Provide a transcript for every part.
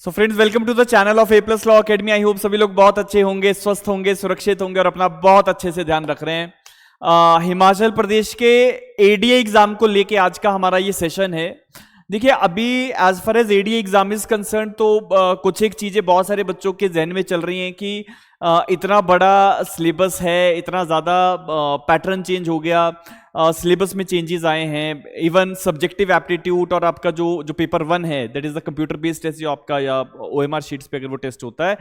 So friends, welcome to the channel of A plus law academy. I hope सभी लोग बहुत अच्छे होंगे, स्वस्थ होंगे, सुरक्षित होंगे और अपना बहुत अच्छे से ध्यान रख रहे हैं। हिमाचल प्रदेश के एडीए एग्जाम को लेके आज का हमारा ये सेशन है। देखिए, अभी as far as ADA exam is concern तो कुछ एक चीजें बहुत सारे बच्चों के जहन में चल रही हैं कि इतना बड़ा सिलेबस है, इतना ज़्यादा पैटर्न चेंज हो गया, सिलेबस में चेंजेस आए हैं, इवन सब्जेक्टिव एप्टीट्यूड और आपका जो पेपर 1 है, that is the computer based test जो आपका या ओएमआर शीट्स पे अगर वो टेस्ट होता है,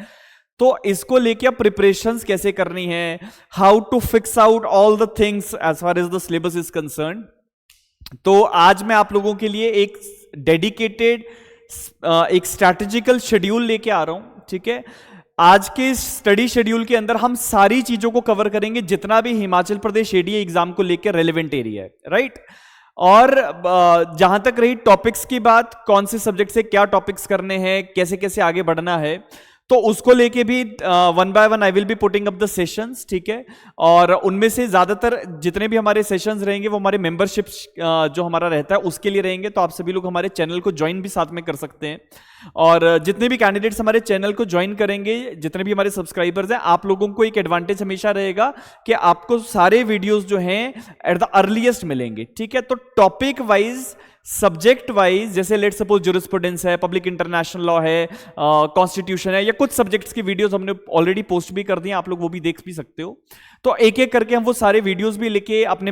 तो इसको लेके आप प्रिपरेशंस कैसे करनी है, how to fix out all the things as far as the syllabus is concern. तो आज मैं आप लोगों के लिए एक डेडिकेटेड एक स्ट्रैटेजिकल शेड्यूल लेके आ रहा हूं। ठीक है, आज के स्टडी शेड्यूल के अंदर हम सारी चीजों को कवर करेंगे जितना भी हिमाचल प्रदेश एडीए एग्जाम को लेकर रेलेवेंट एरिया है, राइट। और जहां तक रही टॉपिक्स की बात, कौन से सब्जेक्ट से क्या टॉपिक्स करने हैं, कैसे कैसे आगे बढ़ना है, तो उसको लेके भी one by one I will be putting up the sessions. ठीक है, और उनमें से ज्यादातर जितने भी हमारे सेशंस रहेंगे वो हमारे मेंबरशिप जो हमारा रहता है उसके लिए रहेंगे। तो आप सभी लोग हमारे चैनल को ज्वाइन भी साथ में कर सकते हैं। और जितने भी कैंडिडेट्स हमारे चैनल को ज्वाइन करेंगे, जितने भी हमारे सब्सक्राइबर्स हैं, आप लोगों को एक एडवांटेज हमेशा रहेगा कि आपको सारे वीडियोस जो हैं एट द अर्लीस्ट मिलेंगे। ठीक है, तो टॉपिक वाइज, सब्जेक्ट वाइज, जैसे लेट सपोज ज्यूरिस्प्रूडेंस है, पब्लिक इंटरनेशनल लॉ है, कॉन्स्टिट्यूशन है, या कुछ सब्जेक्ट्स की वीडियोस हमने ऑलरेडी पोस्ट भी कर दी हैं, आप लोग वो भी देख भी सकते हो। तो एक एक करके हम वो सारे वीडियोस भी लेके अपने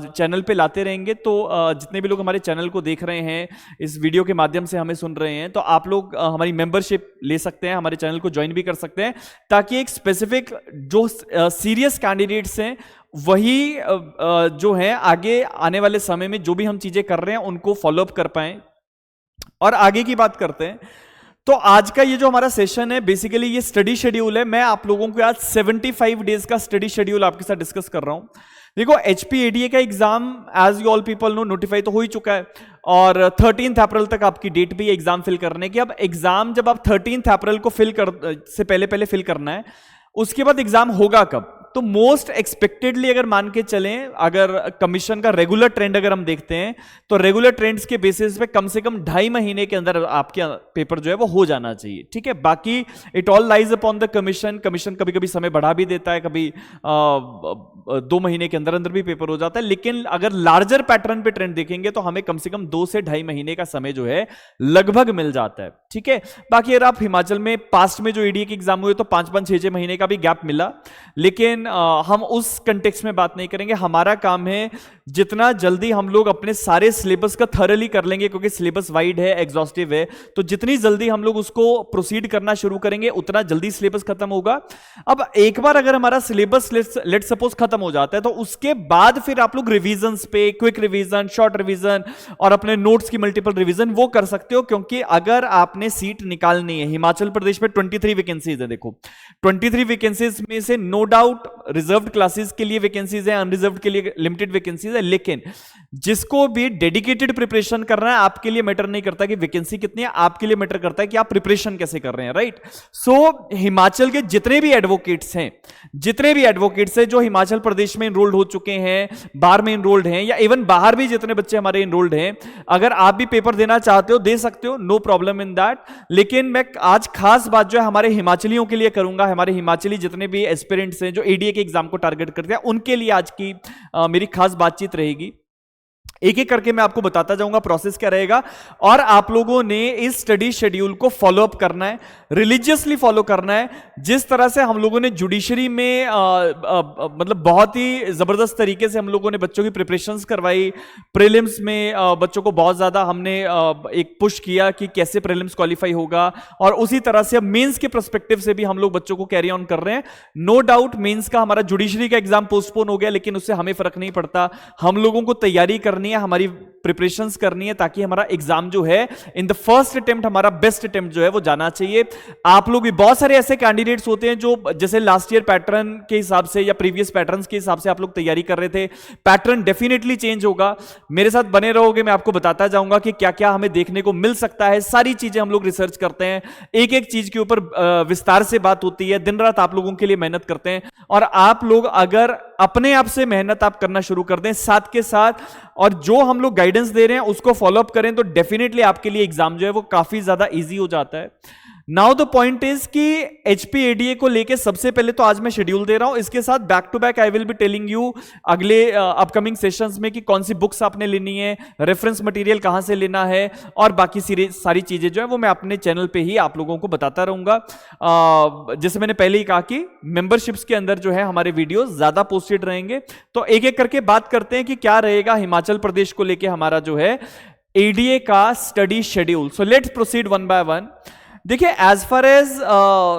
चैनल पे लाते रहेंगे। तो जितने भी लोग हमारे चैनल को देख रहे हैं, इस वीडियो के माध्यम से हमें सुन रहे हैं, तो आप लोग हमारी मेंबरशिप ले सकते हैं, हमारे चैनल को ज्वाइन भी कर सकते हैं, ताकि एक स्पेसिफिक जो सीरियस कैंडिडेट्स हैं वही जो है आगे आने वाले समय में जो भी हम चीजें कर रहे हैं उनको फॉलोअप कर पाए। और आगे की बात करते हैं, तो आज का ये जो हमारा सेशन है, बेसिकली ये स्टडी शेड्यूल है। मैं आप लोगों को आज 75 डेज का स्टडी शेड्यूल आपके साथ डिस्कस कर रहा हूं। देखो, एचपीएडीए का exam as you all people know notify तो हो ही चुका है, और 13 अप्रैल तक आपकी डेट भी है एग्जाम फिल करने की। अब एग्जाम जब आप 13 अप्रैल को से पहले फिल करना है, उसके बाद एग्जाम होगा कब? तो मोस्ट एक्सपेक्टेडली अगर मान के चलें, अगर कमीशन का रेगुलर ट्रेंड अगर हम देखते हैं, तो रेगुलर ट्रेंड्स के बेसिस पे कम से कम 2.5 महीने के अंदर आपके पेपर जो है वो हो जाना चाहिए। ठीक है, बाकी it all lies upon the commission. Commission कभी कभी समय बढ़ा भी देता है, कभी 2 महीने के अंदर अंदर भी पेपर हो जाता है, लेकिन अगर लार्जर पैटर्न पे ट्रेंड देखेंगे तो हमें कम से कम 2 से 2.5 महीने का समय जो है लगभग मिल जाता है। ठीक है, बाकी अगर आप हिमाचल में पास्ट में जो एडीए के एग्जाम हुए तो 5-5, 6-6 महीने का भी गैप मिला, लेकिन हम उस कंटेक्स्ट में बात नहीं करेंगे। हमारा काम है जितना जल्दी हम लोग अपने सारे सिलेबस का थरली कर लेंगे, क्योंकि सिलेबस वाइड है, एग्जॉस्टिव है, तो जितनी जल्दी हम लोग उसको प्रोसीड करना शुरू करेंगे उतना जल्दी सिलेबस खत्म होगा। अब एक बार अगर हमारा सिलेबस लेट सपोज खत्म हो जाता है, तो उसके बाद फिर आप लोग रिविजन्स पे, क्विक रिवीजन, शॉर्ट रिवीजन और अपने नोट्स की मल्टीपल रिवीजन वो कर सकते हो। क्योंकि अगर आपने सीट निकालनी है, हिमाचल प्रदेश में 23 वैकेंसीज है। देखो, 23 वैकेंसीज में से नो डाउट रिजर्व्ड क्लासेस के लिए वैकेंसीज है, अनरिजर्व्ड के लिए लिमिटेड वैकेंसीज है, लेकिन जिसको भी डेडिकेटेड प्रिपरेशन करना है, आपके लिए मैटर नहीं करता कि वैकेंसी कितनी है, आपके लिए मैटर करता है कि आप प्रिपरेशन कैसे कर रहे हैं, राइट। सो हिमाचल के जितने भी एडवोकेट्स हैं जो हिमाचल प्रदेश में इनरोल्ड हो चुके हैं, बाहर में इनरोल्ड हैं, या इवन बाहर भी जितने बच्चे हमारे इनरोल्ड हैं, अगर आप भी पेपर देना चाहते हो, दे सकते हो, नो प्रॉब्लम इन दैट। लेकिन मैं आज खास बात जो है हमारे हिमाचलियों के लिए करूंगा। हमारे हिमाचली जितने भी एस्पिरेंट्स हैं जो एडीए के एग्जाम को टारगेट करते हैं, उनके लिए आज की मेरी खास बातचीत रहेगी। एक एक करके मैं आपको बताता जाऊंगा प्रोसेस क्या रहेगा, और आप लोगों ने इस स्टडी शेड्यूल को फॉलो अप करना है, रिलीजियसली फॉलो करना है। जिस तरह से हम लोगों ने जुडिशरी में मतलब बहुत ही जबरदस्त तरीके से हम लोगों ने बच्चों की प्रिपरेशंस करवाई, प्रीलिम्स में बच्चों को बहुत ज्यादा हमने एक पुश किया कि कैसे प्रीलिम्स क्वालिफाई होगा, और उसी तरह से अब मेंस के पर्सपेक्टिव से भी हम लोग बच्चों को कैरी ऑन कर रहे हैं। नो डाउट मेंस का हमारा जुडिशरी का एग्जाम पोस्टपोन हो गया, लेकिन उससे हमें फर्क नहीं पड़ता। हम लोगों को तैयारी करनी है, हमारी प्रिपरेशंस करनी है, ताकि हमारा एग्जाम जो है इन द फर्स्ट अटेम्प्ट, हमारा बेस्ट अटेम्प्ट जो है वो जाना चाहिए। आप लोग भी बहुत सारे ऐसे कैंडिडेट्स होते हैं जो जैसे लास्ट ईयर पैटर्न के हिसाब से या प्रीवियस पैटर्न्स के हिसाब से आप लोग तैयारी कर रहे थे। पैटर्न डेफिनेटली चेंज होगा, मेरे साथ बने रहोगे, मैं आपको बताता जाऊंगा कि क्या क्या हमें देखने को मिल सकता है। सारी चीजें हम लोग रिसर्च करते हैं, एक एक चीज के ऊपर विस्तार से बात होती है, दिन रात आप लोगों के लिए मेहनत करते हैं। और आप लोग अगर अपने आप से मेहनत आप करना शुरू कर दें साथ के साथ, और जो हम लोग गाइडेंस गाइडेंस दे रहे हैं उसको फॉलो अप करें तो डेफिनेटली आपके लिए एग्जाम जो है वो काफी ज्यादा इजी हो जाता है। नाउ द पॉइंट इज कि HPADA को लेके सबसे पहले तो आज मैं शेड्यूल दे रहा हूं, इसके साथ back to back I will be telling you अगले अपकमिंग सेशंस में कि कौन सी बुक्स आपने लेनी है, रेफरेंस मटेरियल कहां से लेना है, और बाकी सारी चीजें जो है वो मैं अपने चैनल पे ही आप लोगों को बताता रहूंगा। जैसे मैंने पहले ही कहा कि मेंबरशिप्स के अंदर जो है हमारे वीडियो ज्यादा पोस्टेड रहेंगे। तो एक एक करके बात करते हैं कि क्या रहेगा हिमाचल प्रदेश को लेके हमारा जो है ADA का study schedule. So let's proceed one by one. देखिए, as far as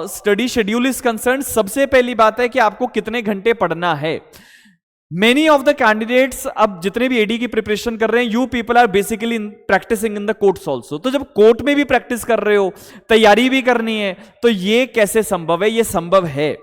study schedule is concern, सबसे पहली बात है कि आपको कितने घंटे पढ़ना है। मेनी ऑफ द कैंडिडेट्स, अब जितने भी AD की प्रिपरेशन कर रहे हैं, you people are basically practising in the courts also. तो जब कोर्ट में भी प्रैक्टिस कर रहे हो, तैयारी भी करनी है, तो ये कैसे संभव है? ये संभव है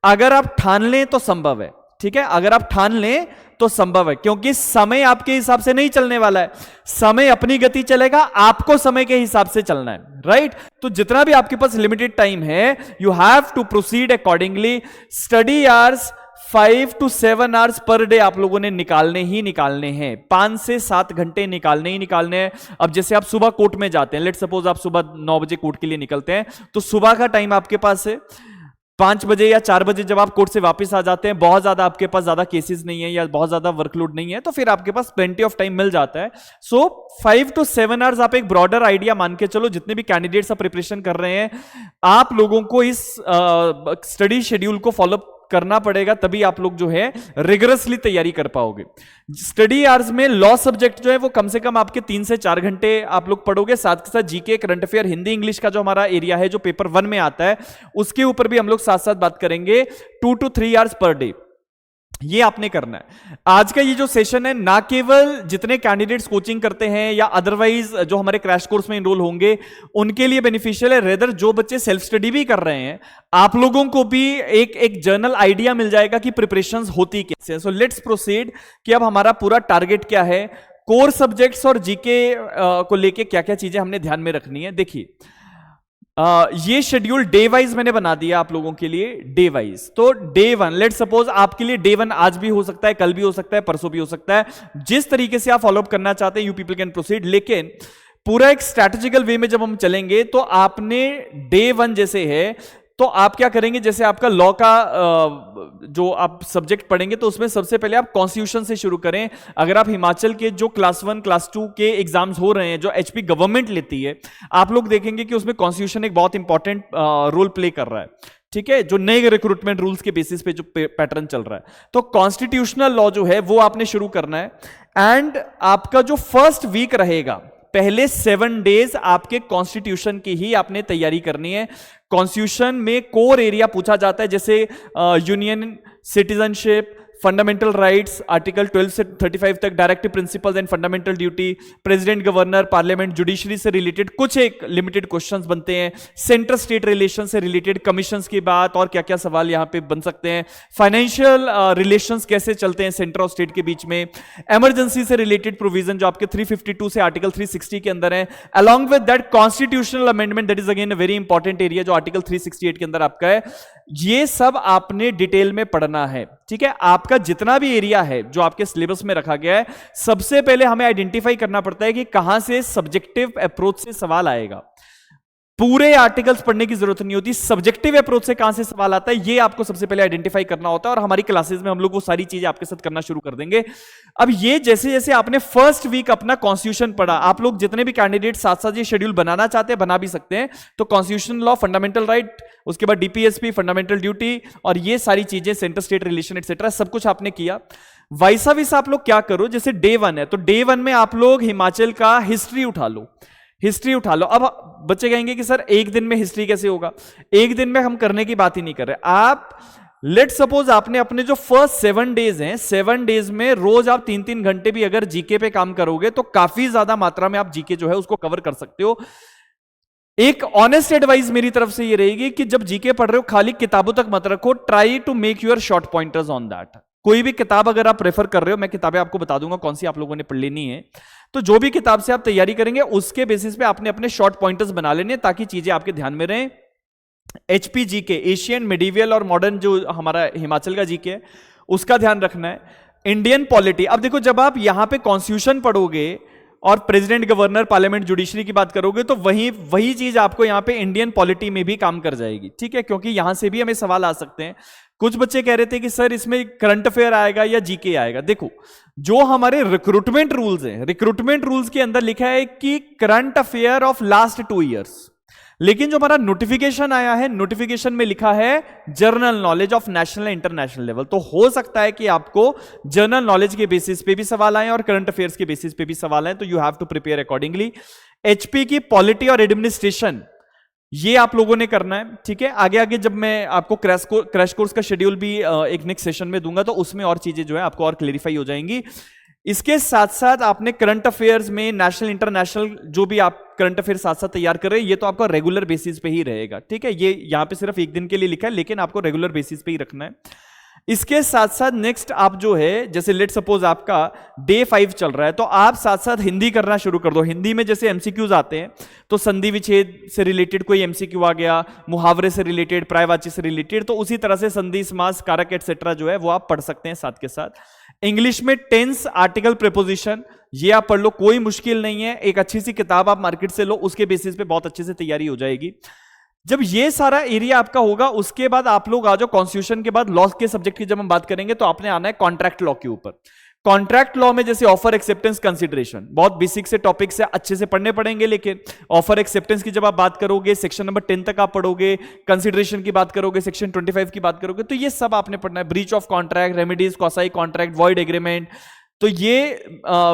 अगर आप ठान लें तो संभव है। ठीक है, अगर आप ठान लें तो संभव है, क्योंकि समय आपके हिसाब से नहीं चलने वाला है, समय अपनी गति चलेगा, आपको समय के हिसाब से चलना है, राइट? तो जितना भी आपके पास लिमिटेड टाइम है, you have to proceed accordingly. Study hours 5 to 7 hours per day आप लोगों ने निकालने ही निकालने हैं, 5 से 7 घंटे निकालने ही निकालने हैं। अब जैसे आप सुबह कोर्ट में जाते हैं, लेट सपोज आप सुबह 9 बजे कोर्ट के लिए निकलते हैं, तो सुबह का टाइम आपके पास है, 5 बजे या 4 बजे जब आप कोर्ट से वापस आ जाते हैं, बहुत ज्यादा आपके पास ज्यादा केसेस नहीं है या बहुत ज्यादा वर्कलोड नहीं है, तो फिर आपके पास प्लेंटी ऑफ टाइम मिल जाता है। सो 5 to 7 आवर्स आप एक ब्रॉडर आइडिया मान के चलो, जितने भी कैंडिडेट्स आप प्रिपरेशन कर रहे हैं, आप लोगों को इस स्टडी शेड्यूल को फॉलो करना पड़ेगा, तभी आप लोग जो है रिगरसली तैयारी कर पाओगे। स्टडी आवर्स में लॉ सब्जेक्ट जो है वो कम से कम आपके 3 से 4 घंटे आप लोग पढ़ोगे, साथ के साथ GK, current affair, Hindi English का जो हमारा एरिया है जो पेपर 1 में आता है, उसके ऊपर भी हम लोग साथ साथ बात करेंगे। 2 to 3 आवर्स पर डे ये आपने करना है। आज का ये जो सेशन है, ना केवल जितने कैंडिडेट्स कोचिंग करते हैं या अदरवाइज जो हमारे क्रैश कोर्स में इनरोल होंगे उनके लिए बेनिफिशियल है, रेदर जो बच्चे सेल्फ स्टडी भी कर रहे हैं, आप लोगों को भी एक जनरल आइडिया मिल जाएगा कि प्रिपरेशंस होती कैसे। सो लेट्स प्रोसीड कि अब हमारा पूरा टारगेट क्या है, कोर सब्जेक्ट्स और जीके को लेके क्या क्या चीजें हमने ध्यान में रखनी है। देखिए, ये शेड्यूल डे वाइज मैंने बना दिया आप लोगों के लिए, डे वाइज। तो डे 1, लेट सपोज आपके लिए डे 1 आज भी हो सकता है, कल भी हो सकता है, परसों भी हो सकता है, जिस तरीके से आप फॉलोअप करना चाहते हैं, यू पीपल कैन प्रोसीड। लेकिन पूरा एक स्ट्रैटेजिकल वे में जब हम चलेंगे तो आपने डे 1 जैसे है, तो आप क्या करेंगे, जैसे आपका लॉ का जो आप सब्जेक्ट पढ़ेंगे तो उसमें सबसे पहले आप कॉन्स्टिट्यूशन से शुरू करें। अगर आप हिमाचल के जो क्लास 1 क्लास 2 के एग्जाम्स हो रहे हैं जो HP गवर्नमेंट लेती है, आप लोग देखेंगे कि उसमें कॉन्स्टिट्यूशन एक बहुत इंपॉर्टेंट रोल प्ले कर रहा है। ठीक है, जो नए रिक्रूटमेंट रूल्स के बेसिस पे जो पैटर्न चल रहा है, तो कॉन्स्टिट्यूशनल लॉ जो है वो आपने शुरू करना है। एंड आपका जो फर्स्ट वीक रहेगा, पहले 7 डेज आपके कॉन्स्टिट्यूशन की ही आपने तैयारी करनी है। कॉन्स्टिट्यूशन में कोर एरिया पूछा जाता है, जैसे union, citizenship, fundamental rights, article 12 से 35 तक, directive principles and fundamental duty, president, governor, parliament, judiciary से रिलेटेड कुछ एक लिमिटेड क्वेश्चंस बनते हैं, सेंटर स्टेट रिलेशन से रिलेटेड कमीशंस की बात और क्या क्या सवाल यहां पे बन सकते हैं, फाइनेंशियल रिलेशंस कैसे चलते हैं सेंटर और स्टेट के बीच में, इमरजेंसी से रिलेटेड प्रोविजन जो आपके 352 से आर्टिकल 360 के अंदर है, along with that constitutional amendment, that is again a very important area जो आर्टिकल 368 के अंदर आपका है। ये सब आपने डिटेल में पढ़ना है। ठीक है, आपका जितना भी एरिया है जो आपके सिलेबस में रखा गया है, सबसे पहले हमें आइडेंटिफाई करना पड़ता है कि कहां से सब्जेक्टिव अप्रोच से सवाल आएगा। पूरे आर्टिकल्स पढ़ने की जरूरत नहीं होती, सब्जेक्टिव अप्रोच से कहां से सवाल आता है ये आपको सबसे पहले आइडेंटिफाई करना होता है, और हमारी क्लासेस में हम लोग वो सारी चीजें आपके साथ करना शुरू कर देंगे। अब ये जैसे जैसे आपने फर्स्ट वीक अपना कॉन्स्टिट्यूशन पढ़ा, आप लोग जितने भी कैंडिडेट साथ साथ ये शेड्यूल बनाना चाहते हैं बना भी सकते हैं। तो कॉन्स्टिट्यूशन लॉ, फंडामेंटल राइट, उसके बाद DPSP, फंडामेंटल ड्यूटी, और ये सारी चीजें, सेंटर स्टेट रिलेशन एटसेट्रा, सब कुछ आपने किया। वैसा वैसा आप लोग क्या करो, जैसे डे 1 है तो डे 1 में आप लोग हिमाचल का हिस्ट्री उठा लो, हिस्ट्री उठा लो। अब बच्चे कहेंगे कि सर एक दिन में हिस्ट्री कैसे होगा? एक दिन में हम करने की बात ही नहीं कर रहे। आप लेट सपोज आपने अपने जो फर्स्ट 7 डेज हैं, 7 डेज में रोज आप 3-3 घंटे भी अगर जीके पे काम करोगे तो काफी ज्यादा मात्रा में आप जीके जो है उसको कवर कर सकते हो। एक ऑनेस्ट एडवाइस मेरी तरफ से ये रहेगी कि जब जीके पढ़ रहे हो खाली किताबों तक मत रखो, try to make your short pointers on that. कोई भी किताब अगर आप रेफर कर रहे हो, मैं किताबें आपको बता दूंगा कौन सी आप लोगों ने पढ़ लेनी है, तो जो भी किताब से आप तैयारी करेंगे उसके बेसिस पे आपने अपने शॉर्ट पॉइंटर्स बना लेने ताकि चीजें आपके ध्यान में रहें। HP जीके, एशियन, मिडिवियल और मॉडर्न जो हमारा हिमाचल का जीके है उसका ध्यान रखना है। इंडियन पॉलिटी, अब देखो जब आप यहां पे कॉन्स्टिट्यूशन पढ़ोगे और प्रेसिडेंट, गवर्नर, पार्लियामेंट, जुडिशरी की बात करोगे तो वही चीज आपको यहां पे इंडियन पॉलिटी में भी काम कर जाएगी, ठीक है, क्योंकि यहां से भी हमें सवाल आ सकते हैं। कुछ बच्चे कह रहे थे कि सर इसमें करंट अफेयर आएगा या जीके आएगा। देखो, जो हमारे रिक्रूटमेंट रूल्स हैं, रिक्रूटमेंट रूल्स के अंदर लिखा है कि current affair of last 2 years, लेकिन जो हमारा नोटिफिकेशन आया है, नोटिफिकेशन में लिखा है general knowledge of national international level. तो हो सकता है कि आपको जनरल नॉलेज के बेसिस पे भी सवाल आए और करंट अफेयर्स के बेसिस पे भी सवाल आए, तो you have to prepare accordingly. HP की पॉलिटी और एडमिनिस्ट्रेशन, ये आप लोगों ने करना है, ठीक है। आगे आगे जब मैं आपको क्रैश कोर्स का शेड्यूल भी एक नेक्स्ट सेशन में दूंगा, तो उसमें और चीजें जो है आपको और क्लेरिफाई हो जाएंगी। इसके साथ साथ आपने करंट अफेयर्स में नेशनल इंटरनेशनल जो भी आप करंट अफेयर साथ साथ तैयार कर रहे हैं, ये तो आपका रेगुलर बेसिस पे ही रहेगा, ठीक है। ये यहां पे सिर्फ एक दिन के लिए लिखा है, लेकिन आपको रेगुलर बेसिस पे ही रखना है। इसके साथ साथ नेक्स्ट आप जो है, जैसे लेट सपोज आपका डे 5 चल रहा है, तो आप साथ साथ हिंदी करना शुरू कर दो। हिंदी में जैसे एमसीक्यूज आते हैं, तो संधि विच्छेद से रिलेटेड कोई एमसीक्यू आ गया, मुहावरे से रिलेटेड, पर्यायवाची से रिलेटेड, तो उसी तरह से संधि, समास, कारक एटसेट्रा जो है वो आप पढ़ सकते हैं साथ के साथ। इंग्लिश में टेंस, आर्टिकल, प्रीपोजिशन, ये आप पढ़ लो, कोई मुश्किल नहीं है। एक अच्छी सी किताब आप मार्केट से लो, उसके बेसिस पे बहुत अच्छे से तैयारी हो जाएगी। जब ये सारा एरिया आपका होगा, उसके बाद आप लोग आ जाओ कॉन्स्टिट्यूशन के बाद लॉ के सब्जेक्ट की जब हम बात करेंगे, तो आपने आना है कॉन्ट्रैक्ट लॉ के ऊपर। कॉन्ट्रैक्ट लॉ में जैसे ऑफर, एक्सेप्टेंस, कंसिडरेशन, बहुत बेसिक से टॉपिक से अच्छे से पढ़ने पड़ेंगे, लेकिन ऑफर एक्सेप्टेंस की जब आप बात करोगे, सेक्शन नंबर 10 तक आप पढ़ोगे, कंसिडरेशन की बात करोगे, सेक्शन 25 की बात करोगे, तो ये सब आपने पढ़ना है। Breach of contract, remedies, quasi contract, void agreement, तो ये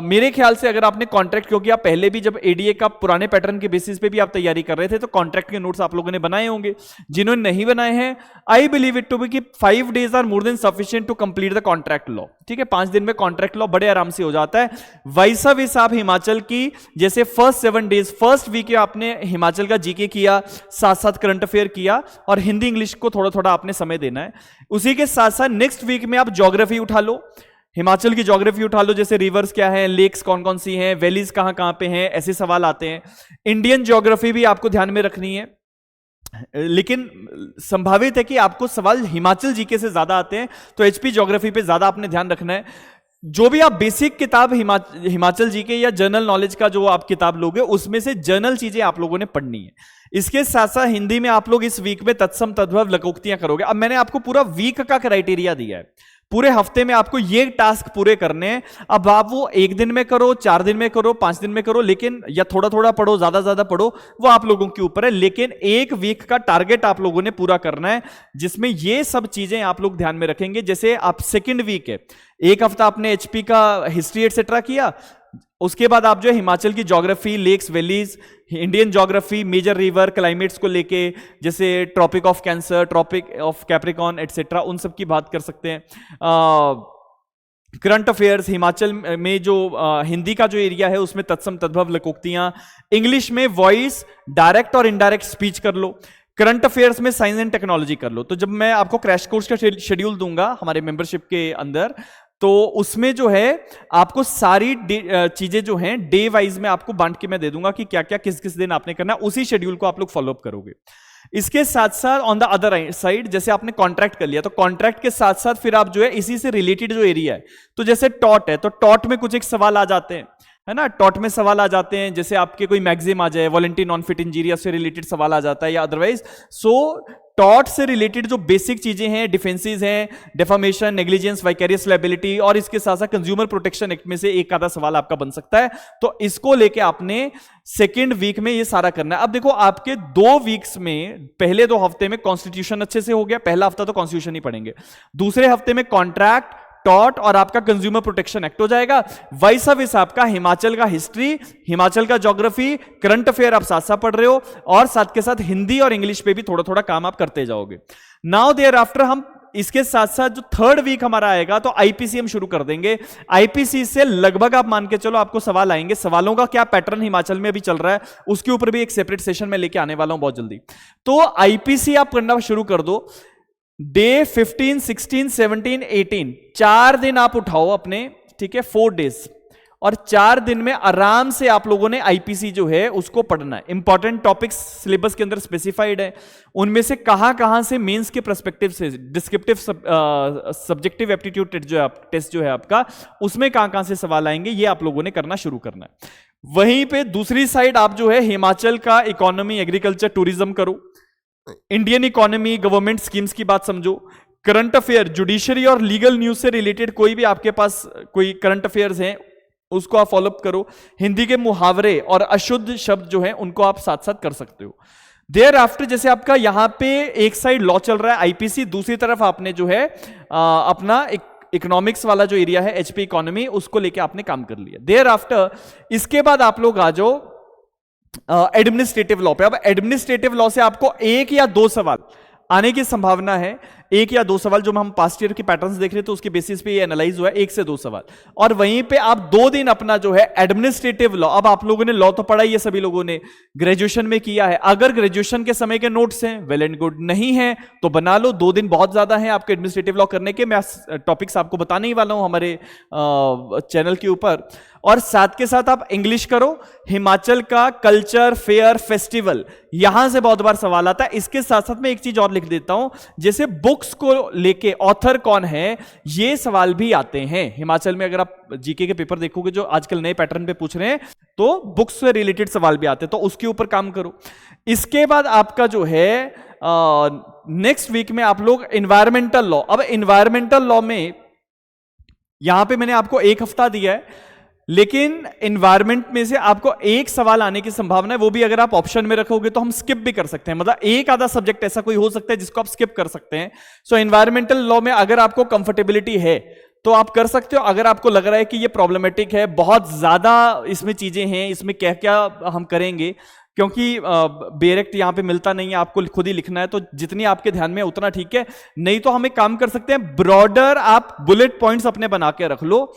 मेरे ख्याल से अगर आपने कॉन्ट्रैक्ट, क्योंकि आप पहले भी जब एडीए का पुराने पैटर्न के बेसिस पे भी आप तैयारी कर रहे थे, तो कॉन्ट्रैक्ट के नोट्स आप लोगों ने बनाए होंगे। जिन्होंने नहीं बनाए हैं, I believe it to be कि 5 days are more than sufficient to complete the contract law, ठीक है। 5 दिन में कॉन्ट्रैक्ट लॉ बड़े आराम से हो जाता है। वैसा वैसा आप हिमाचल की जैसे फर्स्ट 7 days, फर्स्ट वीक आपने हिमाचल का जीके किया, साथ साथ करंट अफेयर किया, और हिंदी इंग्लिश को थोड़ा थोड़ा आपने समय देना है। उसी के साथ साथ नेक्स्ट वीक में आप ज्योग्राफी उठा लो, हिमाचल की ज्योग्राफी उठा लो, जैसे रिवर्स क्या है, लेक्स कौन कौन सी हैं, वैलीज कहां कहां पे हैं, ऐसे सवाल आते हैं। इंडियन ज्योग्राफी भी आपको ध्यान में रखनी है, लेकिन संभावित है कि आपको सवाल हिमाचल जीके से ज्यादा आते हैं, तो एचपी ज्योग्राफी पे ज्यादा आपने ध्यान रखना है। जो भी आप बेसिक किताब हिमाचल जीके या जनरल नॉलेज का जो आप किताब लोगे, उसमें से जनरल चीजें आप लोगों ने पढ़नी है। इसके साथ साथ हिंदी में आप लोग इस वीक में तत्सम, तद्भव, लकोक्तियां करोगे। अब मैंने आपको पूरा वीक का क्राइटेरिया दिया है, पूरे हफ्ते में आपको ये टास्क पूरे करने हैं। अब आप वो 1 दिन में करो, 4 दिन में करो, 5 दिन में करो, लेकिन या थोड़ा थोड़ा पढ़ो, ज्यादा ज्यादा पढ़ो, वो आप लोगों के ऊपर है। लेकिन 1 वीक का टारगेट आप लोगों ने पूरा करना है, जिसमें ये सब चीजें आप लोग ध्यान में रखेंगे। जैसे आप सेकेंड वीक है, 1 हफ्ता आपने एचपी का हिस्ट्री एटसेट्रा किया, उसके बाद आप जो हिमाचल की geography, lakes, valleys, Indian geography, major river, climates को लेके, जैसे tropic of cancer, tropic of capricorn etcetera, उन सब की बात कर सकते हैं। करंट अफेयर्स, हिमाचल में जो हिंदी का जो एरिया है उसमें तत्सम, तद्भव, लकोक्तियां। इंग्लिश में वॉइस, डायरेक्ट और इनडायरेक्ट स्पीच कर लो। करंट अफेयर्स में साइंस एंड टेक्नोलॉजी कर लो। तो जब मैं आपको क्रैश कोर्स का शेड्यूल दूंगा हमारे मेंबरशिप के अंदर, तो उसमें जो है आपको सारी चीजें जो हैं डे वाइज में आपको बांट के मैं दे दूंगा कि क्या क्या किस किस दिन आपने करना है, उसी शेड्यूल को आप लोग फॉलोअप करोगे। इसके साथ साथ ऑन द अदर साइड, जैसे आपने कॉन्ट्रैक्ट कर लिया, तो कॉन्ट्रैक्ट के साथ साथ फिर आप जो है इसी से रिलेटेड जो एरिया है, तो जैसे टॉट है, तो टॉट में कुछ एक सवाल आ जाते हैं, है ना। टॉट में सवाल आ जाते हैं, जैसे आपके कोई मैगजीम आ जाए, वॉलंटी नॉन फिट इंजीरियर से रिलेटेड सवाल आ जाता है, या अदरवाइज। सो टॉट से रिलेटेड जो बेसिक चीजें हैं, डिफेंसेस हैं, डेफामेशन, नेग्लिजेंस, वाइकेरियस लायबिलिटी, और इसके साथ साथ कंज्यूमर प्रोटेक्शन एक्ट में से एक आधा सवाल आपका बन सकता है। तो इसको लेके आपने सेकेंड वीक में ये सारा करना है। अब देखो, आपके 2 वीक्स में, पहले 2 हफ्ते में कॉन्स्टिट्यूशन अच्छे से हो गया, पहला हफ्ता तो कॉन्स्टिट्यूशन ही पढ़ेंगे, दूसरे हफ्ते में कॉन्ट्रैक्ट, टॉट और आपका कंज्यूमर प्रोटेक्शन एक्ट हो जाएगा। वैसा वैसा आपका हिमाचल का हिस्ट्री, हिमाचल का ज्योग्राफी, करंट अफेयर आप साथ साथ पढ़ रहे हो, और साथ के साथ हिंदी और इंग्लिश पे भी थोड़ा थोड़ा काम आप करते जाओगे। नाउ देयर आफ्टर हम इसके साथ साथ जो थर्ड वीक हमारा आएगा, तो आईपीसी हम शुरू कर देंगे। आईपीसी से लगभग आप मान के चलो आपको सवाल आएंगे। सवालों का क्या पैटर्न हिमाचल में अभी चल रहा है, उसके ऊपर भी एक सेपरेट सेशन में लेके आने वाला हूं बहुत जल्दी। तो आईपीसी आप करना शुरू कर दो। डे 15, 16, 17, 18, 4 दिन आप उठाओ अपने, ठीक है, 4 days, और 4 दिन में आराम से आप लोगों ने आईपीसी जो है उसको पढ़ना है। इंपॉर्टेंट टॉपिक्स सिलेबस के अंदर स्पेसिफाइड है, उनमें से कहां से मेंस के पर्सपेक्टिव से डिस्क्रिप्टिव सब्जेक्टिव एप्टीट्यूड टेस्ट जो है आपका, उसमें कहां से सवाल आएंगे, ये आप लोगों ने करना शुरू करना है। वहीं पे दूसरी साइड आप जो है हिमाचल का इकोनॉमी, एग्रीकल्चर, टूरिज्म करो, इंडियन इकोनॉमी, गवर्नमेंट स्कीम्स की बात समझो, करंट अफेयर, जुडिशरी और लीगल न्यूज से रिलेटेड कोई भी आपके पास कोई करंट अफेयर्स हैं उसको आप फॉलोअप करो। हिंदी के मुहावरे और अशुद्ध शब्द जो हैं उनको आप साथ साथ कर सकते हो। देयर आफ्टर जैसे आपका यहां पे एक साइड लॉ चल रहा है आईपीसी, दूसरी तरफ आपने जो है अपना इकोनॉमिक्स वाला जो एरिया है एचपी इकोनॉमी, उसको लेके आपने काम कर लिया। देयर आफ्टर इसके बाद आप लोग आ जाओ एडमिनिस्ट्रेटिव लॉ पे। अब एडमिनिस्ट्रेटिव लॉ से आपको 1 या 2 सवाल आने की संभावना है, 1 या 2 सवाल जो हम पास्ट ईयर के पैटर्न्स देख रहे हैं तो उसके बेसिस पे ये एनालाइज हुआ है, 1 से 2 सवाल। और वहीं पे आप 2 दिन अपना जो है एडमिनिस्ट्रेटिव लॉ, अब आप लोगों ने लॉ तो पढ़ा ही है, सभी लोगों ने ग्रेजुएशन में किया है, अगर ग्रेजुएशन के समय के नोट्स हैं वेल एंड गुड, नहीं है तो बना लो, 2 दिन बहुत ज्यादा है आपके एडमिनिस्ट्रेटिव लॉ करने के। मैं टॉपिक्स आपको बताने ही वाला हूं हमारे चैनल के ऊपर। और साथ के साथ आप इंग्लिश करो, हिमाचल का कल्चर, फेयर, फेस्टिवल, यहां से बहुत बार सवाल आता है। इसके साथ साथ मैं एक चीज और लिख देता हूं, जैसे बुक्स को लेके ऑथर कौन है, ये सवाल भी आते हैं हिमाचल में। अगर आप जीके के पेपर देखोगे जो आजकल नए पैटर्न पे पूछ रहे हैं, तो बुक्स से रिलेटेड सवाल भी आते हैं, तो उसके ऊपर काम करो। इसके बाद आपका जो है नेक्स्ट वीक में आप लोग एनवायरमेंटल लॉ। अब एनवायरमेंटल लॉ में यहां पे मैंने आपको 1 हफ्ता दिया है, लेकिन एनवायरमेंट में से आपको 1 सवाल आने की संभावना है, वो भी अगर आप ऑप्शन में रखोगे तो हम स्किप भी कर सकते हैं, मतलब एक आधा सब्जेक्ट ऐसा कोई हो सकता है जिसको आप स्किप कर सकते हैं। सो एनवायरमेंटल लॉ में अगर आपको कंफर्टेबिलिटी है तो आप कर सकते हो। अगर आपको लग रहा है कि ये प्रॉब्लमेटिक है, बहुत ज्यादा इसमें चीजें हैं, इसमें क्या क्या हम करेंगे, क्योंकि डायरेक्ट यहां पे मिलता नहीं है, आपको खुद ही लिखना है, तो जितनी आपके ध्यान में उतना ठीक है। नहीं तो हम एक काम कर सकते हैं, ब्रॉडर आप बुलेट पॉइंट्स अपने बना के रख लो,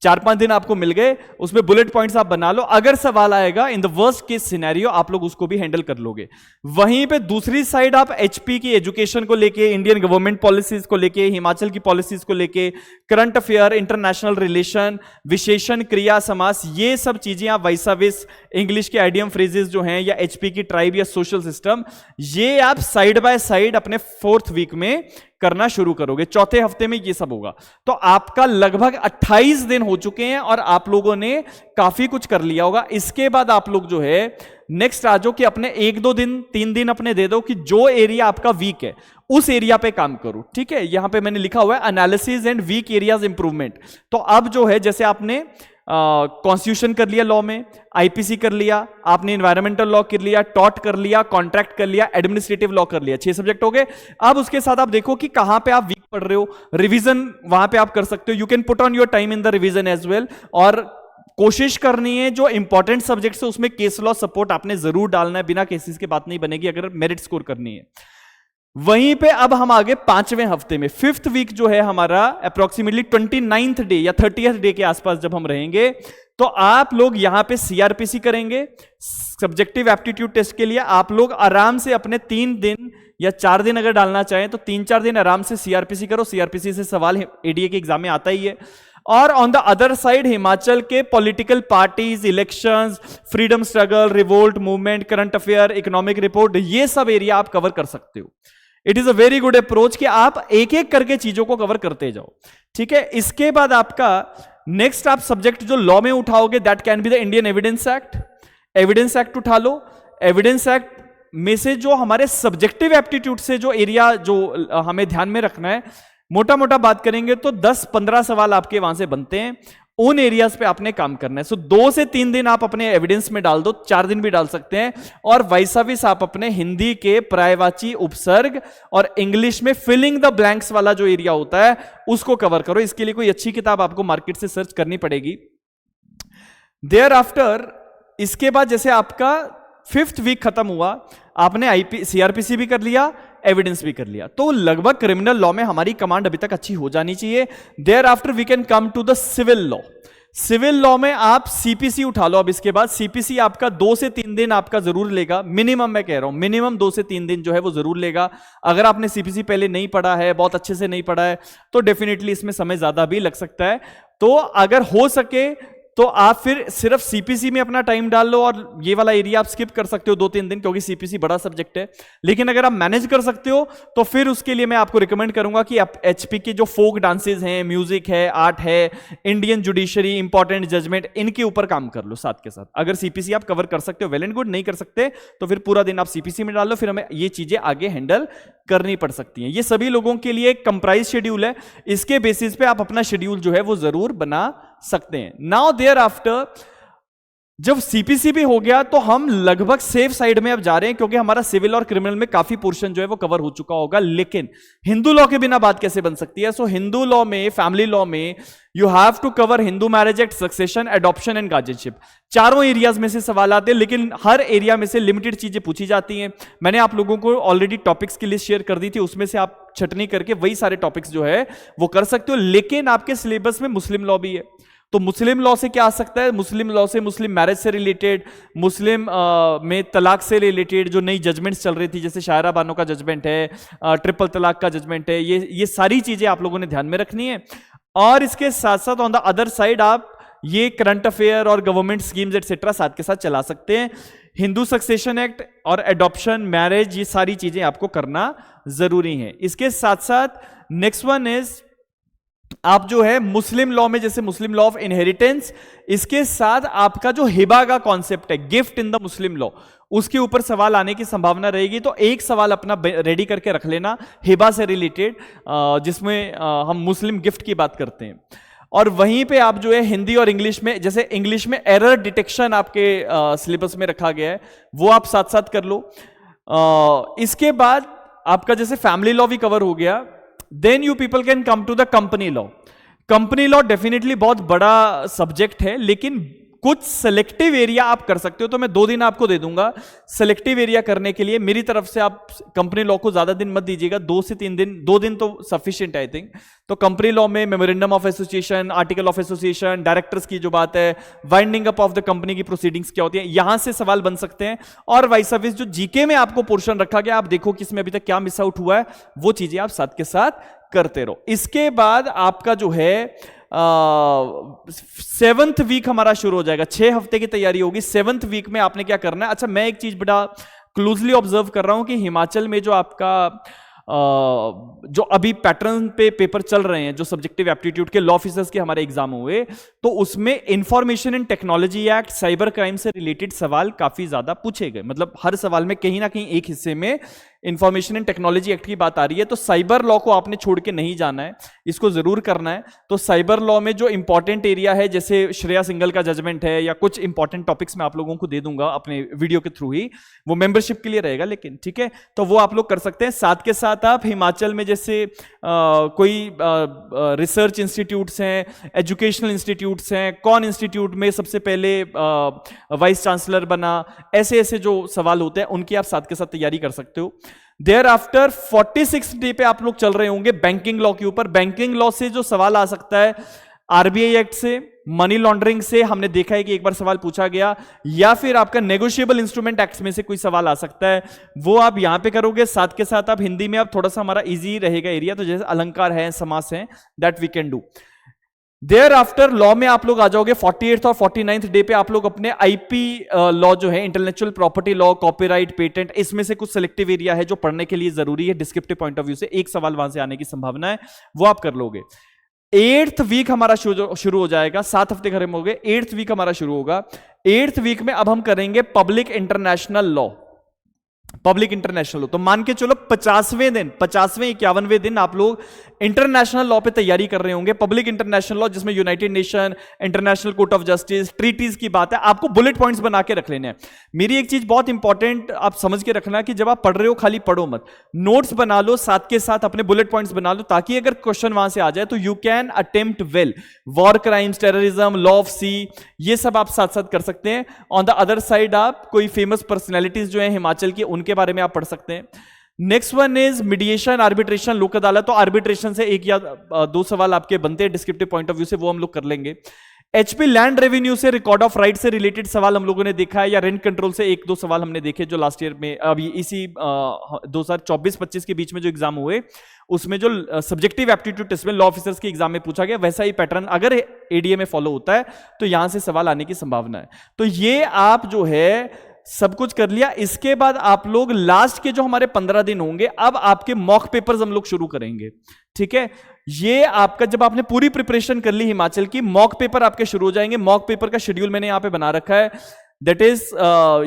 4-5 दिन आपको मिल गए, उसमें बुलेट पॉइंट्स आप बना लो, अगर सवाल आएगा in the worst case scenario आप लोग उसको भी हैंडल कर लोगे। वहीं पे दूसरी साइड आप एचपी की एजुकेशन को लेके, इंडियन गवर्नमेंट पॉलिसीज को लेके, हिमाचल की पॉलिसीज को लेके, करंट अफेयर, इंटरनेशनल रिलेशन, विशेषण, क्रिया, समास, ये सब चीजें आप वैसाविस, इंग्लिश के आइडियम फ्रेजेस जो हैं, या एचपी की ट्राइब या सोशल सिस्टम, ये आप साइड बाय साइड अपने 4th वीक में करना शुरू करोगे। 4थे हफ्ते में ये सब होगा। तो आपका लगभग 28 दिन हो चुके हैं और आप लोगों ने काफी कुछ कर लिया होगा। इसके बाद आप लोग जो है नेक्स्ट आ जाओ कि अपने 1-2 दिन 3 दिन अपने दे दो कि जो एरिया आपका वीक है उस एरिया पे काम करो। ठीक है, यहां पे मैंने लिखा हुआ है analysis and weak areas improvement. तो अब जो है जैसे आपने कॉन्स्टिट्यूशन कर लिया लॉ में, आईपीसी कर लिया, आपने एनवायरमेंटल लॉ कर लिया, टॉट कर लिया, कॉन्ट्रैक्ट कर लिया, एडमिनिस्ट्रेटिव लॉ कर लिया, 6 सब्जेक्ट हो गए। अब उसके साथ आप देखो कि कहां पे आप वीक पढ़ रहे हो, रिवीजन वहां पे आप कर सकते हो। You can put on your time in the revision as well, और कोशिश करनी है जो इंपॉर्टेंट सब्जेक्ट है उसमें केस लॉ सपोर्ट आपने जरूर डालना है, बिना केसेस की बात नहीं बनेगी अगर मेरिट स्कोर करनी है। वहीं पे अब हम आगे 5वें हफ्ते में, 5th वीक जो है हमारा अप्रोक्सीमेटली 29th डे या 30th डे के आसपास जब हम रहेंगे, तो आप लोग यहां पे सीआरपीसी करेंगे। सब्जेक्टिव एप्टीट्यूड टेस्ट के लिए आप लोग आराम से अपने 3 दिन या 4 दिन अगर डालना चाहें तो 3-4 दिन आराम से सीआरपीसी करो। सीआरपीसी से सवाल एडीए के एग्जाम में आता ही है। और on the other side Himachal के political parties, elections, freedom struggle, revolt movement, current affair, economic report, ये सब एरिया आप कवर कर सकते हो। It is a very good approach कि आप एक एक करके चीजों को कवर करते जाओ। ठीक है, इसके बाद आपका नेक्स्ट आप सब्जेक्ट जो लॉ में उठाओगे that can be the Indian evidence act. Evidence act उठा लो। एविडेंस एक्ट में से जो हमारे सब्जेक्टिव एप्टीट्यूड से जो एरिया जो हमें ध्यान में रखना है, मोटा मोटा बात करेंगे तो 10-15 सवाल आपके वहां से बनते हैं, उन एरियाज पे आपने काम करना है। सो 2 से 3 दिन आप अपने एविडेंस में डाल दो, 4 दिन भी डाल सकते हैं। और वैसाविस आप अपने हिंदी के पर्यायवाची, उपसर्ग और इंग्लिश में फिलिंग द ब्लैंक्स वाला जो एरिया होता है उसको कवर करो। इसके लिए कोई अच्छी किताब आपको मार्केट से सर्च करनी पड़ेगी। देयर आफ्टर इसके बाद जैसे आपका 5th वीक खत्म हुआ, आपने सीआरपीसी भी कर लिया, एविडेंस भी कर लिया, तो लगभग क्रिमिनल लॉ में हमारी कमांड अभी तक अच्छी हो जानी चाहिए। Thereafter we can come to the civil law. Civil law में आप सीपीसी उठा लो। अब इसके बाद सीपीसी आपका 2 से 3 दिन आपका जरूर लेगा, मिनिमम मैं कह रहा हूं, मिनिमम 2 से 3 दिन जो है वो जरूर लेगा। अगर आपने सीपीसी पहले नहीं पढ़ा है, बहुत अच्छे से नहीं पढ़ा है, तो डेफिनेटली इसमें समय ज्यादा भी लग सकता है। तो अगर हो सके तो आप फिर सिर्फ सीपीसी में अपना टाइम डाल लो और ये वाला एरिया आप स्किप कर सकते हो 2-3 दिन, क्योंकि सीपीसी बड़ा सब्जेक्ट है। लेकिन अगर आप मैनेज कर सकते हो तो फिर उसके लिए मैं आपको रिकमेंड करूंगा कि आप एचपी के जो फोक डांसेस हैं, म्यूजिक है, आर्ट है, इंडियन जुडिशरी, इंपॉर्टेंट जजमेंट, इनके ऊपर काम कर लो साथ के साथ। अगर सीपीसी आप कवर कर सकते हो वेल एंड गुड, नहीं कर सकते तो फिर पूरा दिन आप सीपीसी में डाल लो, फिर हमें ये चीजें आगे हैंडल करनी पड़ सकती हैं। ये सभी लोगों के लिए एक कंप्राइज शेड्यूल है, इसके बेसिस पे आप अपना शेड्यूल जो है वो जरूर बना सकते हैं। नाउ देयर आफ्टर जब सीपीसी भी हो गया तो हम लगभग सेफ साइड में अब जा रहे हैं, क्योंकि हमारा सिविल और क्रिमिनल में काफी पोर्शन जो है वो कवर हो चुका होगा। लेकिन हिंदू लॉ के बिना बात कैसे बन सकती है? सो हिंदू लॉ में, फैमिली लॉ में you have to cover Hindu marriage act, succession, adoption and guardianship. चारों एरियाज में से सवाल आते हैं, लेकिन हर एरिया में से लिमिटेड चीजें पूछी जाती हैं। मैंने आप लोगों को ऑलरेडी टॉपिक्स की लिस्ट शेयर कर दी थी, उसमें से आप छटनी करके वही सारे टॉपिक्स जो है वो कर सकते हो। लेकिन आपके सिलेबस में मुस्लिम लॉ भी है, तो मुस्लिम लॉ से क्या आ सकता है? मुस्लिम लॉ से मुस्लिम मैरिज से रिलेटेड, मुस्लिम में तलाक से रिलेटेड जो नई जजमेंट्स चल रही थी, जैसे शायरा बानो का जजमेंट है, ट्रिपल तलाक का जजमेंट है, ये सारी चीजें आप लोगों ने ध्यान में रखनी है। और इसके साथ साथ ऑन द अदर साइड आप ये करंट अफेयर और गवर्नमेंट स्कीम्स एटसेट्रा साथ के साथ चला सकते हैं। हिंदू सक्सेशन एक्ट और एडॉप्शन, मैरिज, ये सारी चीजें आपको करना जरूरी है। इसके साथ साथ नेक्स्ट वन इज आप जो है मुस्लिम लॉ में, जैसे मुस्लिम लॉ ऑफ इनहेरिटेंस, इसके साथ आपका जो हिबा का कॉन्सेप्ट है, gift in the Muslim law, उसके ऊपर सवाल आने की संभावना रहेगी। तो एक सवाल अपना रेडी करके रख लेना हिबा से रिलेटेड, जिसमें हम मुस्लिम गिफ्ट की बात करते हैं। और वहीं पे आप जो है हिंदी और इंग्लिश में, जैसे इंग्लिश में एरर डिटेक्शन आपके सिलेबस में रखा गया है, वो आप साथ साथ कर लो। इसके बाद आपका जैसे फैमिली लॉ भी कवर हो गया, then you people can come to the company law. Company law definitely बहुत बड़ा सब्जेक्ट है, लेकिन कुछ सेलेक्टिव एरिया आप कर सकते हो। तो मैं 2 दिन आपको दे दूंगा सेलेक्टिव एरिया करने के लिए। मेरी तरफ से आप कंपनी लॉ को ज्यादा दिन मत दीजिएगा, 2 से 3 दिन, 2 दिन तो सफिशिएंट आई थिंक। तो कंपनी लॉ में memorandum of association, article of association, directors की जो बात है, winding up of the company की प्रोसीडिंग्स क्या होती है, यहां से सवाल बन सकते हैं। और वाइस वर्सा जो जीके में आपको पोर्शन रखा गया, आप देखो कि इसमें अभी तक क्या मिस आउट हुआ है, वो चीजें आप साथ के साथ करते रहो। इसके बाद आपका जो है 7th वीक हमारा शुरू हो जाएगा। 6 हफ्ते की तैयारी होगी। 7th वीक में आपने क्या करना है? अच्छा, मैं एक चीज बड़ा क्लोजली ऑब्जर्व कर रहा हूं कि हिमाचल में जो आपका जो अभी पैटर्न पे पेपर चल रहे हैं, जो सब्जेक्टिव एप्टीट्यूड के लॉ ऑफिसर्स के हमारे एग्जाम हुए, तो उसमें information and technology act, cyber crime से रिलेटेड सवाल काफी ज्यादा पूछे गए। मतलब हर सवाल में कहीं ना कहीं एक हिस्से में इंफॉर्मेशन एंड टेक्नोलॉजी एक्ट की बात आ रही है। तो साइबर लॉ को आपने छोड़ के नहीं जाना है, इसको जरूर करना है। तो साइबर लॉ में जो इंपॉर्टेंट एरिया है, जैसे श्रेया सिंगल का जजमेंट है, या कुछ इंपॉर्टेंट टॉपिक्स मैं आप लोगों को दे दूंगा अपने वीडियो के थ्रू ही, वो मेंबरशिप के लिए रहेगा लेकिन, ठीक है? तो वो आप लोग कर सकते हैं। साथ के साथ आप हिमाचल में जैसे कोई रिसर्च इंस्टीट्यूट्स हैं, एजुकेशनल इंस्टीट्यूट्स हैं, कौन इंस्टीट्यूट में सबसे पहले वाइस चांसलर बना, ऐसे ऐसे जो सवाल होते हैं उनकी आप साथ के साथ तैयारी कर सकते हो। देयर आफ्टर 46 डे पे आप लोग चल रहे होंगे बैंकिंग लॉ के ऊपर। बैंकिंग लॉ से जो सवाल आ सकता है, आरबीआई एक्ट से, मनी लॉन्ड्रिंग से, हमने देखा है कि एक बार सवाल पूछा गया, या फिर आपका नेगोशिएबल इंस्ट्रूमेंट एक्ट में से कोई सवाल आ सकता है, वो आप यहां पे करोगे। साथ के साथ आप हिंदी में, आप थोड़ा सा हमारा इजी रहेगा एरिया, तो जैसे अलंकार है, समास है, that we can do. Thereafter law में आप लोग आ जाओगे 48th और 49th डे पे। आप लोग अपने आईपी लॉ जो है, intellectual property law, copyright, patent, इसमें से कुछ सिलेक्टिव एरिया है जो पढ़ने के लिए जरूरी है डिस्क्रिप्टिव पॉइंट ऑफ व्यू से, एक सवाल वहां से आने की संभावना है, वो आप कर लोगे। 8th वीक हमारा शुरू हो जाएगा, 7 हफ्ते खत्म हो गए, 8th वीक हमारा शुरू होगा। 8th वीक में अब हम करेंगे public international law. Public international law, तो मान के चलो 50वें दिन, 50वें 51वें दिन आप लोग इंटरनेशनल लॉ पे तैयारी कर रहे होंगे। पब्लिक इंटरनेशनल लॉ, जिसमें United Nation, international court of justice, treaties की बात है। आपको बुलेट पॉइंट्स बना के रख लेने हैं। मेरी एक चीज बहुत इंपॉर्टेंट आप समझ के रखना कि जब आप पढ़ रहे हो खाली पढ़ो मत, नोट्स बना लो, साथ के साथ अपने बुलेट पॉइंट्स बना लो, ताकि अगर क्वेश्चन वहां से आ जाए तो you can attempt well. War crimes, terrorism, law of sea, ये सब आप साथ साथ कर सकते हैं। ऑन द अदर साइड आप कोई फेमस पर्सनैलिटीज जो है हिमाचल की, उनके बारे में आप पढ़ सकते हैं। Next one is mediation, arbitration, लोक अदालत। तो आर्बिट्रेशन से 1 या 2 सवाल आपके बनते हैं डिस्क्रिप्टिव पॉइंट ऑफ व्यू से, वो हम लोग कर लेंगे। एचपी लैंड रेवेन्यू से, रिकॉर्ड ऑफ राइट से रिलेटेड सवाल हम लोगों ने देखा है, या रेंट कंट्रोल से एक दो सवाल हमने देखे जो लास्ट ईयर में, अभी इसी 2024-25 के बीच में जो एग्जाम हुए उसमें जो सब्जेक्टिव एप्टीट्यूड टेस्ट में लॉ ऑफिसर्स के एग्जाम में पूछा गया, वैसा ही पैटर्न अगर एडीए में फॉलो होता है तो यहां से सवाल आने की संभावना है। तो ये आप जो है सब कुछ कर लिया। इसके बाद आप लोग लास्ट के जो हमारे 15 दिन होंगे, अब आपके मॉक पेपर्स हम लोग शुरू करेंगे, ठीक है। ये आपका जब आपने पूरी प्रिपरेशन कर ली हिमाचल की, मॉक पेपर आपके शुरू हो जाएंगे। मॉक पेपर का शेड्यूल मैंने यहां पे बना रखा है, दैट इज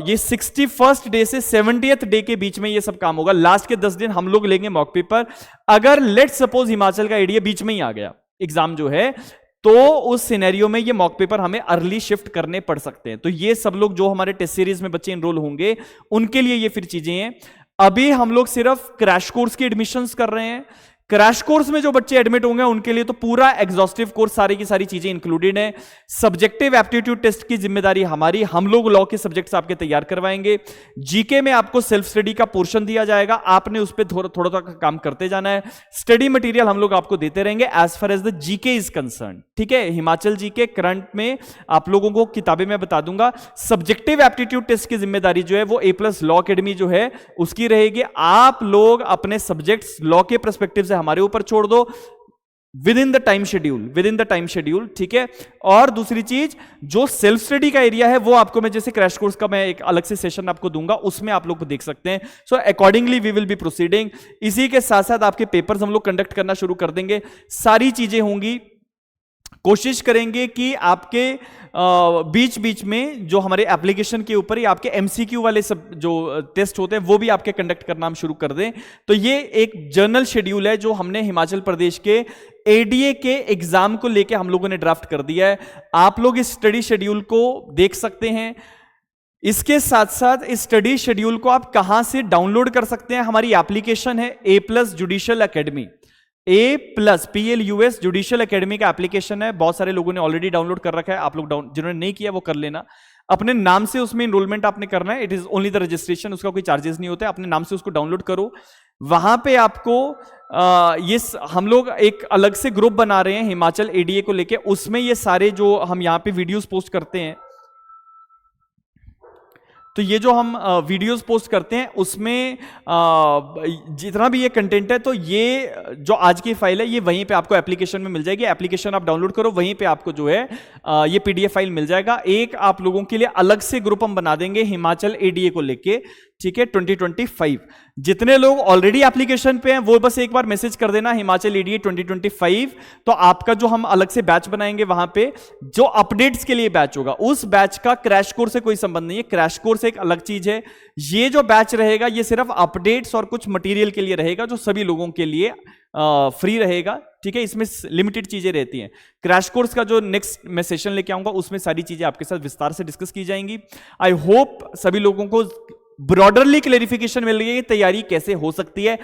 ये 61st डे से 70th डे के बीच में ये सब काम होगा। लास्ट के 10 दिन हम लोग लेंगे मॉक पेपर। अगर लेट सपोज हिमाचल का एडीए बीच में ही आ गया एग्जाम जो है, तो उस सिनेरियो में ये मॉक पेपर हमें अर्ली शिफ्ट करने पड़ सकते हैं। तो ये सब लोग जो हमारे टेस्ट सीरीज में बच्चे इनरोल होंगे उनके लिए ये फिर चीजें हैं। अभी हम लोग सिर्फ क्रैश कोर्स की एडमिशंस कर रहे हैं। क्रैश कोर्स में जो बच्चे एडमिट होंगे उनके लिए तो पूरा एग्जॉस्टिव कोर्स, सारी की सारी चीजें इंक्लूडेड है। सब्जेक्टिव एप्टीट्यूड टेस्ट की जिम्मेदारी हमारी, हम लोग लॉ के सब्जेक्ट्स आपके तैयार करवाएंगे। जीके में आपको सेल्फ स्टडी का पोर्शन दिया जाएगा, आपने उस पर थोड़ा थोड़ा काम करते जाना है। स्टडी मटेरियल हम लोग आपको देते रहेंगे as far as the GK is concerned, ठीक है। हिमाचल जीके करंट में आप लोगों को किताबें मैं बता दूंगा। सब्जेक्टिव एप्टीट्यूड टेस्ट की जिम्मेदारी जो है वो A+ लॉ अकेडमी जो है उसकी रहेगी। आप लोग अपने सब्जेक्ट्स लॉ के पर्सपेक्टिव से हमारे ऊपर छोड़ दो with in the time schedule, ठीक है। और दूसरी चीज, जो सेल्फ स्टडी का एरिया है वो आपको मैं जैसे क्रैश कोर्स का मैं एक अलग से सेशन आपको दूंगा, उसमें आप लोग को देख सकते हैं। So accordingly we will be proceeding. इसी के साथ साथ आपके पेपर्स हम लोग कंडक्ट करना शुरू कर देंगे, सारी चीजें होंगी। कोशिश करेंगे कि आपके बीच बीच में जो हमारे एप्लीकेशन के ऊपर ही आपके एमसीक्यू वाले सब जो टेस्ट होते हैं वो भी आपके कंडक्ट करना हम शुरू कर दें। तो ये एक जर्नल शेड्यूल है जो हमने हिमाचल प्रदेश के एडीए के एग्जाम को लेके हम लोगों ने ड्राफ्ट कर दिया है। आप लोग इस स्टडी शेड्यूल को देख सकते हैं। इसके साथ साथ इस स्टडी शेड्यूल को आप कहां से डाउनलोड कर सकते हैं? हमारी एप्लीकेशन है A+ judicial academy, A+ PLUS judicial academy का एप्लीकेशन है। बहुत सारे लोगों ने ऑलरेडी डाउनलोड कर रखा है, आप लोग जिन्होंने नहीं किया वो कर लेना। अपने नाम से उसमें इनरोलमेंट आपने करना है, it is only the registration, उसका कोई चार्जेस नहीं होता है। अपने नाम से उसको डाउनलोड करो। वहां पे आपको ये हम लोग एक अलग से ग्रुप बना रहे हैं हिमाचल एडीए को लेके, उसमें ये सारे जो हम यहाँ पे वीडियोस पोस्ट करते हैं, तो ये जो हम वीडियोस पोस्ट करते हैं उसमें जितना भी ये कंटेंट है, तो ये जो आज की फाइल है ये वहीं पे आपको एप्लीकेशन में मिल जाएगी। एप्लीकेशन आप डाउनलोड करो, वहीं पे आपको जो है ये PDF फाइल मिल जाएगा। एक आप लोगों के लिए अलग से ग्रुप हम बना देंगे हिमाचल एडीए को लेके, ठीक है। 2025 जितने लोग ऑलरेडी एप्लीकेशन पे हैं वो बस एक बार मैसेज कर देना हिमाचल एडीए 2025, तो आपका जो हम अलग से बैच बनाएंगे वहां पे जो अपडेट्स के लिए बैच होगा, उस बैच का क्रैश कोर्स से कोई संबंध नहीं है। क्रैश कोर्स एक अलग चीज है। ये जो बैच रहेगा ये सिर्फ अपडेट्स और कुछ मटेरियल के लिए रहेगा जो सभी लोगों के लिए फ्री रहेगा, ठीक है। इसमें लिमिटेड चीजें रहती हैं। क्रैश कोर्स का जो नेक्स्ट मैं सेशन लेके आऊंगा उसमें सारी चीजें आपके साथ विस्तार से डिस्कस की जाएंगी। आई होप सभी लोगों को ब्रॉडरली क्लेरिफिकेशन मिल गई, तैयारी कैसे हो सकती है।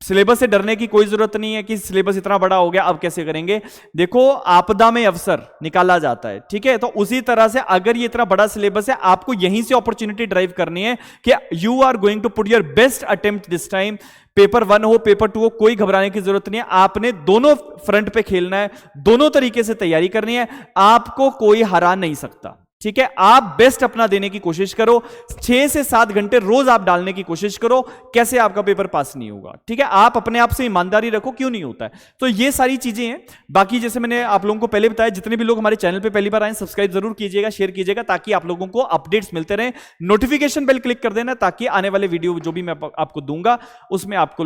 सिलेबस से डरने की कोई जरूरत नहीं है कि सिलेबस इतना बड़ा हो गया अब कैसे करेंगे। देखो, आपदा में अवसर निकाला जाता है, ठीक है। तो उसी तरह से अगर ये इतना बड़ा सिलेबस है, आपको यहीं से अपॉर्चुनिटी ड्राइव करनी है कि you are going to put your best attempt this time. Paper 1 हो पेपर 2 हो, कोई घबराने की जरूरत नहीं है। आपने दोनों फ्रंट पे खेलना है, दोनों तरीके से तैयारी करनी है। आपको कोई हरा नहीं सकता, ठीक है। आप बेस्ट अपना देने की कोशिश करो, 6 से 7 घंटे रोज आप डालने की कोशिश करो। कैसे आपका पेपर पास नहीं होगा, ठीक है। आप अपने आप से ईमानदारी रखो, क्यों नहीं होता है। तो ये सारी चीजें हैं। बाकी जैसे मैंने आप लोगों को पहले बताया, जितने भी लोग हमारे चैनल पे पहली बार आए सब्सक्राइब जरूर कीजिएगा, शेयर कीजिएगा, ताकि आप लोगों को अपडेट्स मिलते रहे। नोटिफिकेशन बेल क्लिक कर देना ताकि आने वाले वीडियो जो भी मैं आपको दूंगा उसमें आप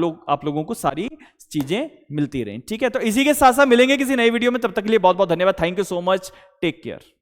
लोगों को सारी चीजें मिलती रहें, ठीक है। तो इसी के साथ साथ मिलेंगे किसी नई वीडियो में, तब तक के लिए बहुत बहुत धन्यवाद। Thank you so much, take care.